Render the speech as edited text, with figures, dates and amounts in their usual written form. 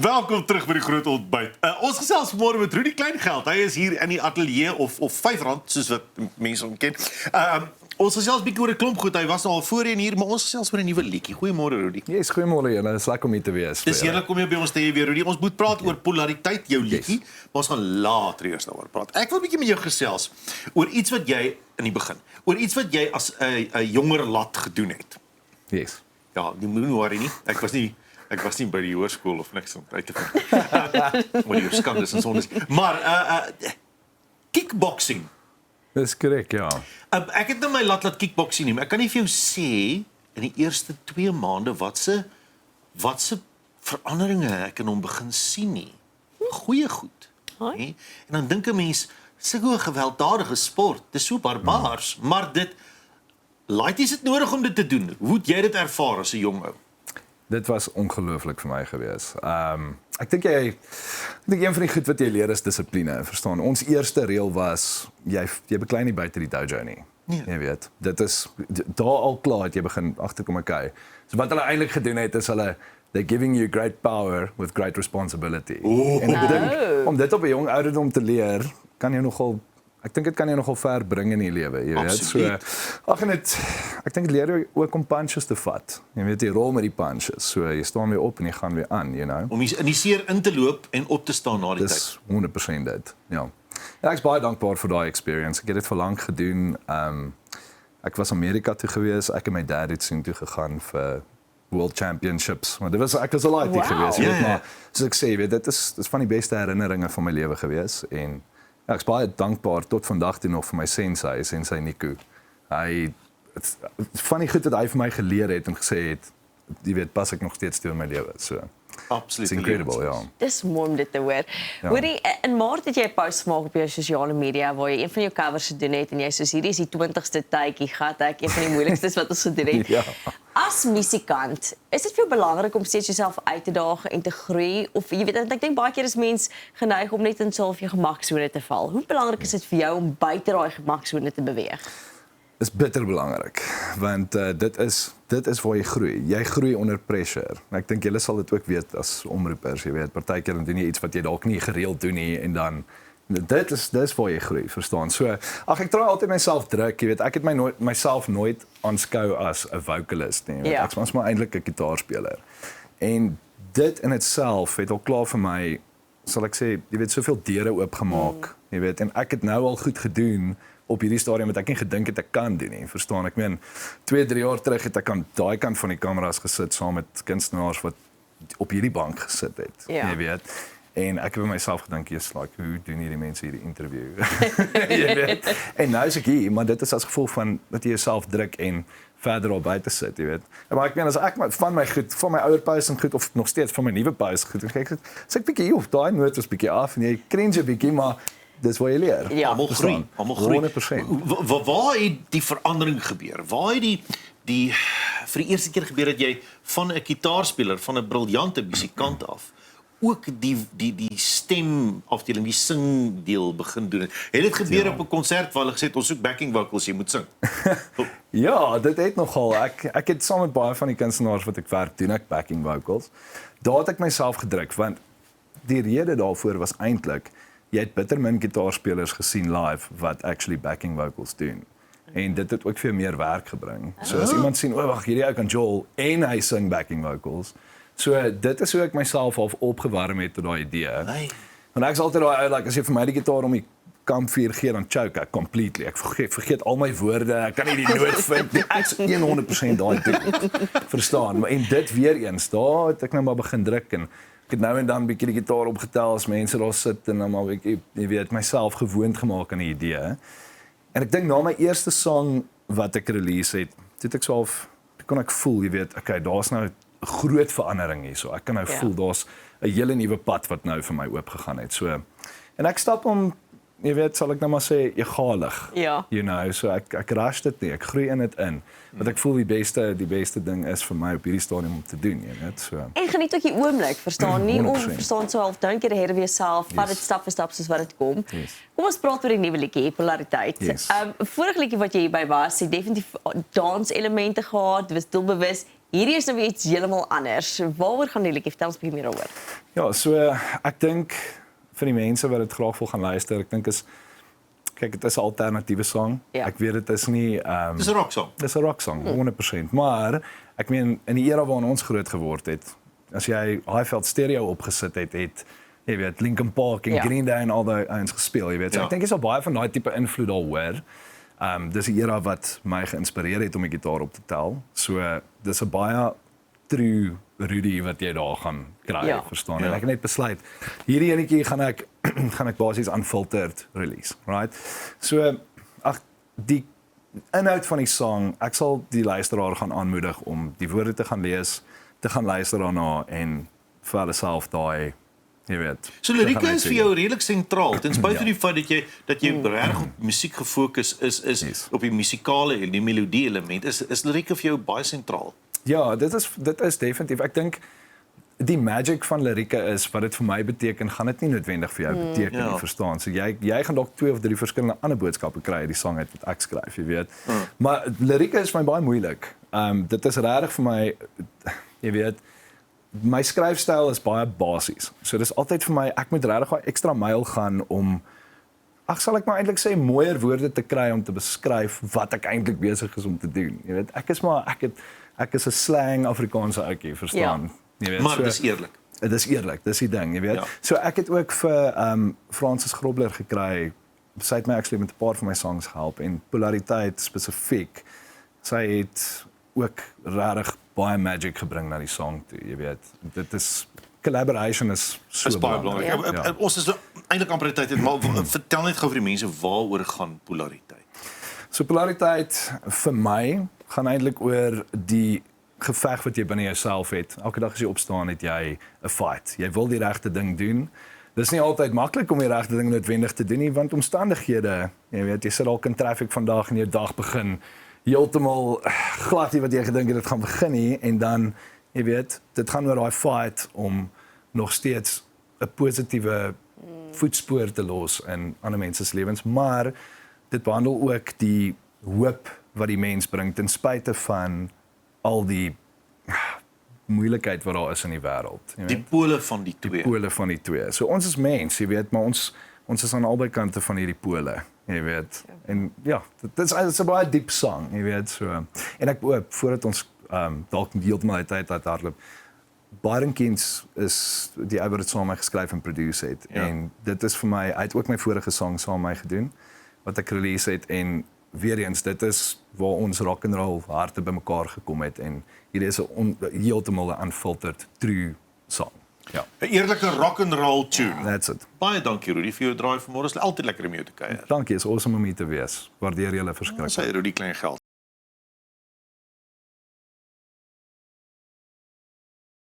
Welkom terug by die groot ontbyt. Ons gesels môre met Rudy Kleingeld. Hy is hier in die ateljee of R5 soos wat mense hom ken. Ons gesels bietjie oor 'n klomp goed. Hy was nou al voorheen hier, maar ons gesels oor 'n nuwe liedjie. Goeiemôre Rudy. Yes, goeiemôre julle. Dis lekker om hier te wees. Dis heerlik om jou by ons te hê weer Rudy. Ons moet praat oor polariteit, jou liedjie, maar ons gaan later eers daaroor praat. Ek wil bietjie met jou gesels oor iets wat jy in die begin, oor iets wat jy as 'n jonger lat gedoen het. Yes. Ja, jy moet nie worry nie. Ek was nie by die hoërskool of niks om uit te vind. Maar die skandes en sondes. Maar kickboxing. Dis korrek, ja. Ek het nou my laat kickboxing nie, maar ek kan nie vir jou sê in die eerste 2 maande wat se veranderinge ek in hom begin sien nie. Goeie goed. Nee? En dan dink 'n mens, sulke gewelddadige sport, dis so barbaars, maar laities het nodig om dit te doen. Hoe het jy dit ervaar as 'n jong ou? Dit was ongelooflik vir my gewees. Ek dink een van die goed wat jy leer is dissipline, verstaan. Ons eerste reël was jy beklei nie buite die dojo nie. Nee. Jy weet, dit is daar al klaar het jy begin agterkom okay. So wat hulle eintlik gedoen het is they're giving you great power with great responsibility. En ek dink om dit op 'n jong ouderdom te leer, ek dink dit kan jou nogal ver bring in die lewe, jy weet. So ek dink dit leer jou ook om punches te vat. Jy weet jy rol met die punches. So jy staan weer op en jy gaan weer aan, you know. Om in die seer in te loop en op te staan na die tyd. Dis 100% dit. Ja. En ek is baie dankbaar vir daai experience. Ek het dit vir lank gedoen. Ek was Amerika toe gewees. Ek en my dad het sien toe gegaan vir World Championships. Maar ek was 'n laaitie gewees, jy weet, maar soos ek sê, jy weet, dit is van die beste herinneringe van my lewe gewees en ja, ek is baie dankbaar tot vandag toe nog vir my sensei Nico. Van die goed wat hy vir my geleer het en gesê het, jy weet, pas ek nog steeds toe in my lewe. So, absoluut. It's incredible, ja. Dis mooi om dit te hoor. Hoorie, in Maart het jy 'n post gemaak op jou sosiale media waar jy een van jou covers gedoen het en jy soos hierdie is die 20ste tydjie gat ek, een van die moeilikstes wat ons gedoen het. Ja. As musikant, is dit vir jou belangrik om steeds jouself uit te daag en te groei of jy weet ek dink baie keer is mens geneig om net in self jou gemaksone te val. Hoe belangrik is dit vir jou om buite daai gemaksone te beweeg? Is bitter belangrik want dit is waar jy groei. Jy groei onder pressure. Ek dink julle sal dit ook weet as omroepers, jy weet, partykeer dan doen jy iets wat jy dalk nie gereeld doen nie en dan dis waar jy groei, verstaan. So, ek try altyd myself druk, jy weet, ek het myself nooit aanskou as 'n vocalist nie. Ja. Ek was maar eintlik 'n gitaarspeler. En dit in itself het al klaar vir my, sal ek sê, jy weet, soveel deure oopgemaak, jy weet, en ek het nou al goed gedoen op hierdie stadium wat ek nie gedink het ek kan doen nie, verstaan. Ek meen 2-3 jaar terug het ek aan daai kant van die kameras gesit saam met kunstenaars wat op hierdie bank gesit het, jy weet. En ek het by myself gedink, hoe doen hierdie mense hierdie interview? Jy weet. En nou is ek hier, maar dit is as gevolg van dat jy jouself druk en verder al buite sit, jy weet. Maar ek meen as ek van my ouer pouse en goed of nog steeds van my nuwe pouse goed, kyk ek bietjie daai noot was bietjie af en jy cringe 'n bietjie, maar dis wat jy leer. Ja, almal groei. 100%. Waar het die verandering gebeur? Waar het die vir die eerste keer gebeur dat jy van 'n gitaarspeler, van 'n briljante musikant af ook die stemafdeling, die singdeel begin doen? Het dit gebeur op 'n konsert waar hulle gesê het ons soek backing vocals, jy moet sing? Ja, dit het nogal. Ek het saam met baie van die kunstenaars wat ek werk, doen ek backing vocals. Daar het ek myself gedruk want die rede daarvoor was eintlik jy het bitter min gitaarspelers gesien live wat actually backing vocals doen. En dit het ook vir meer werk gebring. So as iemand sien, wag, hierdie ou kan Joel en hy sing backing vocals. So dit is hoe ek myself half opgewarm het tot daai idee. Nee. Want ek is altyd daai ou, as jy vir my die gitaar om die kampvuur gee, dan choke ek completely. Ek vergeet al my woorde, ek kan nie die noot vind nie. Ek is 100% daai ding. Verstaan? En dit weer eens, daar het ek nou maar begin druk en ek het nou en dan 'n bietjie die gitaar opgetel as mense daar sit en dan maar ek weet myself gewoond gemaak aan die idee. En ek dink na my eerste song wat ek release het, toe ek kon ek voel, jy weet, okay, daar's nou 'n groot verandering hier. So ek kan nou voel daar's 'n hele nuwe pad wat nou vir my oopgegaan het. So en ek stap om, jy weet, sal ek nou maar sê egalig. Ja. You know, so ek rush dit nie, ek groei in dit in. Want ek voel die beste ding is vir my op hierdie stadium om te doen, jy weet. So En geniet ook die oomblik, verstaan nie 100%. verstaan so half don't get ahead of yourself, vat dit stap vir stap soos wat dit kom. Yes. Kom ons praat oor die nuwe liedjie, Polariteit. Yes. Vorige liedjie wat jy hierby was, het definitief dans elemente gehad, dit was doelbewus hierdie is nou weer iets heeltemal anders. Waaroor gaan die liedjie? Vertel ons 'n bietjie meer daaroor. Ja, so ek dink vir die mense wat dit graag wil gaan luister, ek dink kyk, dit is 'n alternatiewe sang. Ja. Ek weet dit is nie Dis 'n rocksong. dis 'n rocksong, 100%. Maar ek meen in die era waarin ons groot geword het, as jy Highveld Stereo opgesit het jy weet Linkin Park en Ja. Green Day en al daai ouens gespeel, jy weet. So Ja. ek dink jy sal baie van daai tipe invloed daar hoor. Dis 'n era wat my geïnspireer het om die gitaar op te tel. So dis 'n baie true Rudy wat jy daar gaan kry, Ja. verstaan. Ja. En ek het net besluit, hierdie enetjie gaan ek gaan ek basies unfiltered release, right? So die inhoud van die sang, ek sal die luisteraar gaan aanmoedig om die woorde te gaan lees, te gaan luister daarna en vir hulle self daai, jy weet. So te lirieke gaan is vir uitsien. jou redelik sentraal, ten spyte Ja. van die feit dat jy reg op musiek gefokus is Yes. op die musikale en die melodie element. Is lirieke vir jou baie sentraal? Ja, dit is definitief. Ek dink die magic van lirieke is wat dit vir my beteken, gaan dit nie noodwendig vir jou beteken nie, Ja. verstaan. So jy gaan dalk 2 of 3 verskillende ander boodskappe kry uit die sang uit wat ek skryf, jy weet. Maar lirieke is vir my baie moeilik. Dit is regtig vir my, jy weet, my skryfstyl is baie basies. So dis altyd vir my, ek moet regtig 'n ekstra myl gaan om sal ek maar eintlik sê mooier woorde te kry om te beskryf wat ek eintlik besig is om te doen. Jy weet, ek is 'n slang Afrikaanse ouetjie, verstaan? Jy weet, Maar dis eerlik. Dit is eerlik, dis die ding, jy weet. Ja. So ek het ook vir Francis Grobler gekry. Sy het my actually met 'n paar van my songs gehelp en Polariteit spesifiek. Sy het ook regtig baie magic gebring na die song toe, jy weet. Dit is collaboration is so Dis baie belangrik. Ja. Ons is eintlik amper tyd het, maar vertel net gou vir die mense waaroor gaan polariteit. So polariteit vir my gaan eintlik oor die geveg wat jy binne jouself het. Elke dag as jy opstaan het jy 'n fight. Jy wil die regte ding doen. Dis nie altyd maklik om die regte ding noodwendig te doen nie, want omstandighede, jy weet, jy sit dalk in traffic vandag en jou dag begin heeltemal glad nie wat jy gedink het dit gaan begin nie en dan, jy weet, dit gaan oor daai fight om nog steeds 'n positiewe voetspoor te los in ander mense se lewens, maar dit behandel ook die hoop wat die mens bring ten spyte van al die moeilikheid wat daar is in die wêreld, jy weet. Die pole van die twee. Pole van die twee. So ons is mens, jy weet, maar ons is aan albei kante van hierdie pole, jy weet. En ja, dit is 'n baie diep sang, jy weet, so. En ek hoop voordat ons dalk heeltemal uit tyd laat hardloop, Barenkins is die ou wat dit saam met my geskryf en produce het. Ja. En dit is vir my, hy het ook my vorige sang saam met my gedoen wat ek release het en weer eens, dit is waar ons rock and roll harte bymekaar gekom het en hier is 'n heeltemal 'n unfiltered true song. Ja, 'n Eerlike rock and roll tune. that's it. Baie dankie Rudy vir jou draai vanmôre. Dit is altyd lekker om jou te kuier. Dankie, is awesome om hier te wees. Waardeer julle verskriklik. Sy Rudy Kleingeld.